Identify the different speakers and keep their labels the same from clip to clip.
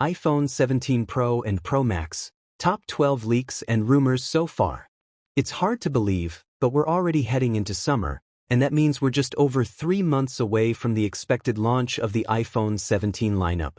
Speaker 1: iPhone 17 Pro and Pro Max, top 12 leaks and rumors so far. It's hard to believe, but we're already heading into summer, and that means we're just over 3 months away from the expected launch of the iPhone 17 lineup.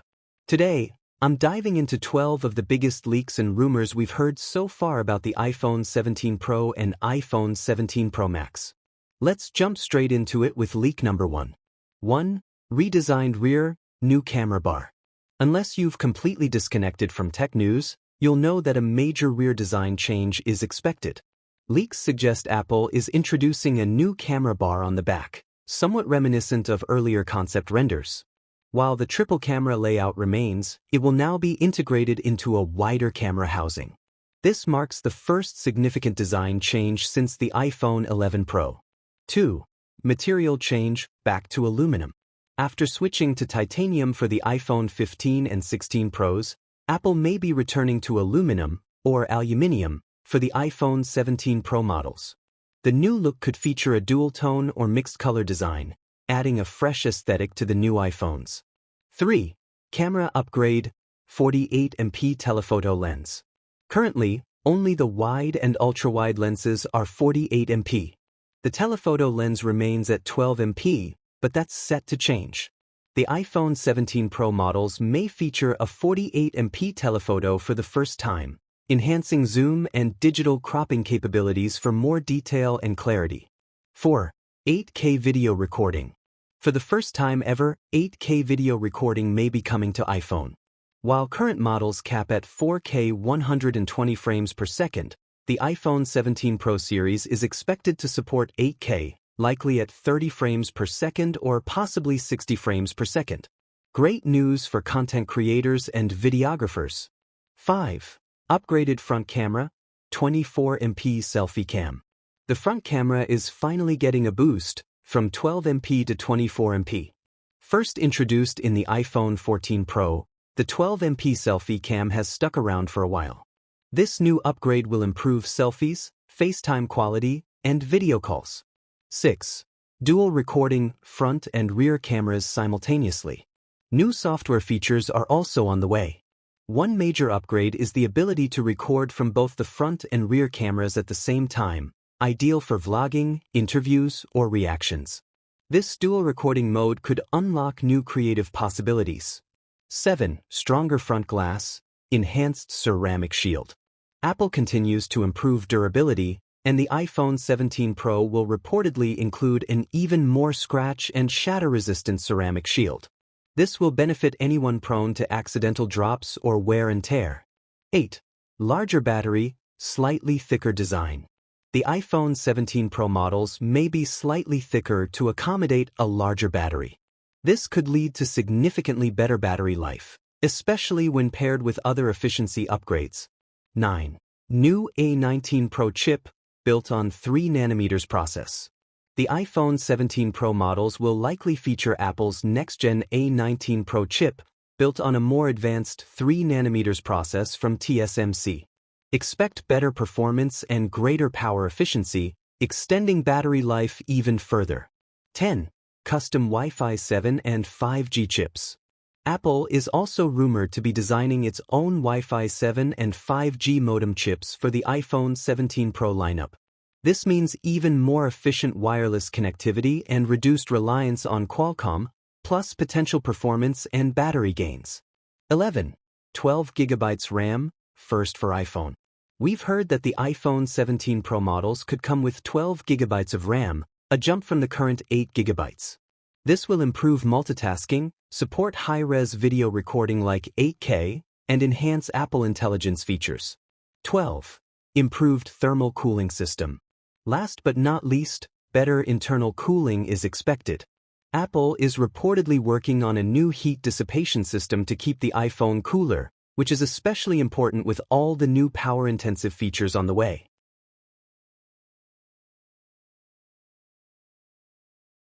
Speaker 1: Today, I'm diving into 12 of the biggest leaks and rumors we've heard so far about the iPhone 17 Pro and iPhone 17 Pro Max. Let's jump straight into it with leak number 1. 1. Redesigned rear, new camera bar. Unless you've completely disconnected from tech news, you'll know that a major rear design change is expected. Leaks suggest Apple is introducing a new camera bar on the back, somewhat reminiscent of earlier concept renders. While the triple camera layout remains, it will now be integrated into a wider camera housing. This marks the first significant design change since the iPhone 11 Pro. 2. Material change, back to aluminum. After switching to titanium for the iPhone 15 and 16 Pros, Apple may be returning to aluminum, or aluminium, for the iPhone 17 Pro models. The new look could feature a dual-tone or mixed-color design, adding a fresh aesthetic to the new iPhones. 3. Camera upgrade, 48MP telephoto lens. Currently, only the wide and ultra-wide lenses are 48MP. The telephoto lens remains at 12MP, but that's set to change. The iPhone 17 Pro models may feature a 48MP telephoto for the first time, enhancing zoom and digital cropping capabilities for more detail and clarity. 4. 8K video recording. For the first time ever, 8K video recording may be coming to iPhone. While current models cap at 4K 120 frames per second, the iPhone 17 Pro series is expected to support 8K, likely at 30 frames per second or possibly 60 frames per second. Great news for content creators and videographers. 5. Upgraded front camera, 24MP selfie cam. The front camera is finally getting a boost, from 12MP to 24MP. First introduced in the iPhone 14 Pro, the 12MP selfie cam has stuck around for a while. This new upgrade will improve selfies, FaceTime quality, and video calls. 6. Dual recording, front and rear cameras simultaneously. New software features are also on the way. One major upgrade is the ability to record from both the front and rear cameras at the same time, ideal for vlogging, interviews, or reactions. This dual recording mode could unlock new creative possibilities. 7. Stronger front glass, enhanced ceramic shield. Apple continues to improve durability, and the iPhone 17 Pro will reportedly include an even more scratch and shatter-resistant ceramic shield. This will benefit anyone prone to accidental drops or wear and tear. 8. Larger battery, slightly thicker design. The iPhone 17 Pro models may be slightly thicker to accommodate a larger battery. This could lead to significantly better battery life, especially when paired with other efficiency upgrades. 9. New A19 Pro chip, built on 3nm process. The iPhone 17 Pro models will likely feature Apple's next-gen A19 Pro chip, built on a more advanced 3nm process from TSMC. Expect better performance and greater power efficiency, extending battery life even further. 10. Custom Wi-Fi 7 and 5G chips. Apple is also rumored to be designing its own Wi-Fi 7 and 5G modem chips for the iPhone 17 Pro lineup. This means even more efficient wireless connectivity and reduced reliance on Qualcomm, plus potential performance and battery gains. 11. 12GB RAM, first for iPhone. We've heard that the iPhone 17 Pro models could come with 12GB of RAM, a jump from the current 8GB. This will improve multitasking, support high-res video recording like 8K, and enhance Apple Intelligence features. 12. Improved thermal cooling system. Last but not least, better internal cooling is expected. Apple is reportedly working on a new heat dissipation system to keep the iPhone cooler, which is especially important with all the new power-intensive features on the way.